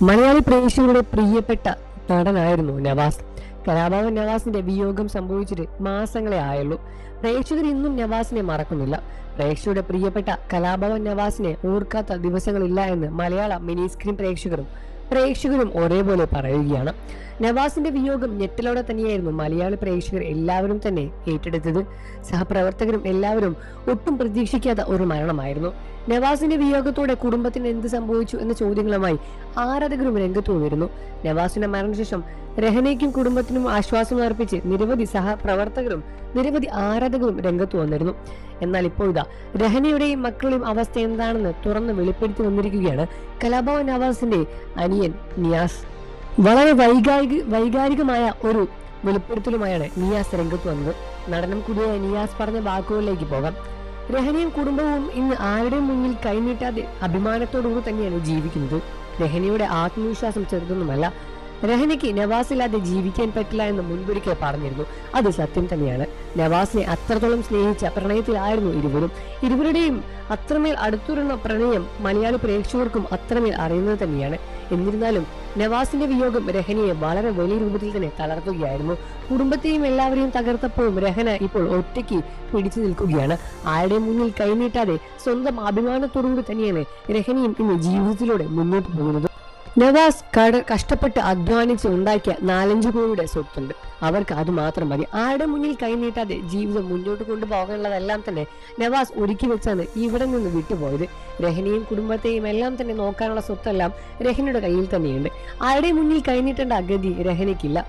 മലയാളി പ്രേക്ഷകരുടെ പ്രിയപ്പെട്ട നടനായിരുന്നു നവാസ്. കലാഭവൻ നവാസിന്റെ വിയോഗം സംഭവിച്ചിട്ട് മാസങ്ങളെ ആയുള്ളൂ. പ്രേക്ഷകർ ഇന്നും നവാസിനെ മറക്കുന്നില്ല. പ്രേക്ഷകരുടെ പ്രിയപ്പെട്ട കലാഭവൻ നവാസിനെ ഓർക്കാത്ത ദിവസങ്ങളില്ല എന്ന് മലയാള മിനി സ്ക്രീൻ പ്രേക്ഷകരും ഒരേപോലെ പറയുകയാണ്. നവാസിന്റെ വിയോഗം ഞെട്ടലോടെ തന്നെയായിരുന്നു മലയാളി പ്രേക്ഷകർ എല്ലാവരും തന്നെ ഏറ്റെടുത്തത്. സഹപ്രവർത്തകരും എല്ലാവരും ഒട്ടും പ്രതീക്ഷിക്കാത്ത ഒരു മരണമായിരുന്നു. നവാസിന്റെ വിയോഗത്തോടെ കുടുംബത്തിന് എന്ത് സംഭവിച്ചു എന്ന ചോദ്യങ്ങളുമായി ആരാധകരും രംഗത്ത് വന്നിരുന്നു. നവാസിന്റെ മരണശേഷം രഹനയ്ക്കും കുടുംബത്തിനും ആശ്വാസം അർപ്പിച്ച് നിരവധി സഹപ്രവർത്തകരും നിരവധി ആരാധകരും രംഗത്ത് വന്നിരുന്നു. എന്നാൽ ഇപ്പോഴിതാ രഹനയുടെയും മക്കളുടെയും അവസ്ഥ എന്താണെന്ന് തുറന്ന് വെളിപ്പെടുത്തി വന്നിരിക്കുകയാണ് കലാഭവൻ നവാസിന്റെ അനിയൻ നിയാസ്. വളരെ വൈകാരികമായ ഒരു വെളിപ്പെടുത്തലുമായാണ് നിയാസ് രംഗത്ത് വന്നത്. നടനം കൂടിയായ നിയാസ് പറഞ്ഞ വാക്കുകളിലേക്ക് പോകാം. രഹനയും കുടുംബവും ഇന്ന് ആരുടെയും മുന്നിൽ കൈനീട്ടാതെ അഭിമാനത്തോടുകൂടി തന്നെയാണ് ജീവിക്കുന്നത്. രഹനയുടെ ആത്മവിശ്വാസം ചെറുതൊന്നുമല്ല. രഹനയ്ക്ക് നവാസില്ലാതെ ജീവിക്കാൻ പറ്റില്ല എന്ന് മുൻപൊരിക്കൽ പറഞ്ഞിരുന്നു. അത് സത്യം തന്നെയാണ്. നവാസിനെ അത്രത്തോളം സ്നേഹിച്ച പ്രണയത്തിലായിരുന്നു ഇരുവരുടെയും അത്രമേൽ അടുത്തുള്ള പ്രണയം മലയാളി പ്രേക്ഷകർക്കും അത്രമേൽ അറിയുന്നത് തന്നെയാണ്. എന്നിരുന്നാലും നവാസിന്റെ വിയോഗം രഹനയെ വളരെ വലിയ രൂപത്തിൽ തന്നെ തളർത്തുകയായിരുന്നു. കുടുംബത്തെയും എല്ലാവരെയും തകർത്തപ്പോഴും രഹന ഇപ്പോൾ ഒറ്റയ്ക്ക് പിടിച്ചു നിൽക്കുകയാണ്. ആരുടെയും മുന്നിൽ കൈനീട്ടാതെ സ്വന്തം അഭിമാനത്തോടുകൂടി തന്നെയാണ് രഹനയും ഇന്ന് ജീവിതത്തിലൂടെ മുന്നോട്ട് പോകുന്നത്. നവാസ് കഷ്ടപ്പെട്ട് അധ്വാനിച്ച് ഉണ്ടാക്കിയ 4-5 കോടിയുടെ സ്വത്തുണ്ട്. അവർക്ക് അത് മാത്രം മതി. ആരുടെ മുന്നിൽ കൈനീട്ടാതെ ജീവിതം മുന്നോട്ട് കൊണ്ടുപോകാനുള്ളതെല്ലാം തന്നെ നവാസ് ഒരുക്കി വെച്ചാണ് ഇവിടെ നിന്ന് വിട്ടുപോയത്. രഹനയും കുടുംബത്തെയും എല്ലാം തന്നെ നോക്കാനുള്ള സ്വത്തെല്ലാം രഹനയുടെ കയ്യിൽ തന്നെയുണ്ട്. ആരുടെ മുന്നിൽ കൈനീട്ടേണ്ട ഗതി രഹനയ്ക്കില്ല.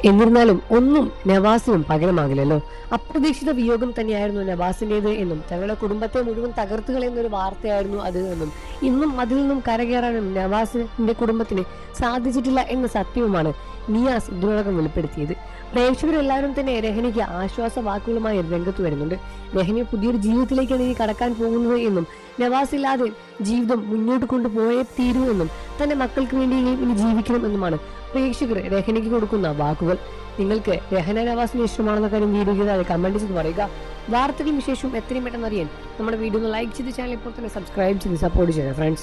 എന്നിരുന്നാലും ഒന്നും നവാസിനും പകരമാകില്ലല്ലോ. അപ്രതീക്ഷിത വിയോഗം തന്നെയായിരുന്നു നവാസിന്റേത് എന്നും തങ്ങളുടെ കുടുംബത്തെ മുഴുവൻ തകർത്തുകളെന്നൊരു വാർത്തയായിരുന്നു അത് എന്നും ഇന്നും അതിൽ നിന്നും കരകയറാനും നവാസിന്റെ കുടുംബത്തിന് സാധിച്ചിട്ടില്ല എന്ന സത്യവുമാണ് നിയാസ് ഇതിനോടകം വെളിപ്പെടുത്തിയത്. പ്രേക്ഷകരെല്ലാവരും തന്നെ രഹനയ്ക്ക് ആശ്വാസ വാക്കുകളുമായി രംഗത്ത് വരുന്നുണ്ട്. രഹന പുതിയൊരു ജീവിതത്തിലേക്കാണ് ഇനി കടക്കാൻ പോകുന്നത് എന്നും നവാസ് ഇല്ലാതെ ജീവിതം മുന്നോട്ട് കൊണ്ടുപോയേ തീരൂ എന്നും തന്റെ മക്കൾക്ക് വേണ്ടി ഇനി ജീവിക്കണം എന്നുമാണ് പ്രേക്ഷകർ രഹനയ്ക്ക് കൊടുക്കുന്ന വാക്കുകൾ. നിങ്ങൾക്ക് രഹന നവാസിന് ഇഷ്ടമാണെന്ന കാര്യം വീഡിയോ കമന്റ് ചെയ്ത് പറയുക. വാർത്തകളും വിശേഷവും എത്രയും പെട്ടെന്ന് അറിയാൻ നമ്മുടെ വീഡിയോ ഒന്ന് ലൈക്ക് ചെയ്ത് ചാനൽ ഇപ്പോൾ തന്നെ സബ്സ്ക്രൈബ് ചെയ്ത് സപ്പോർട്ട് ചെയ്യുക ഫ്രണ്ട്സ്.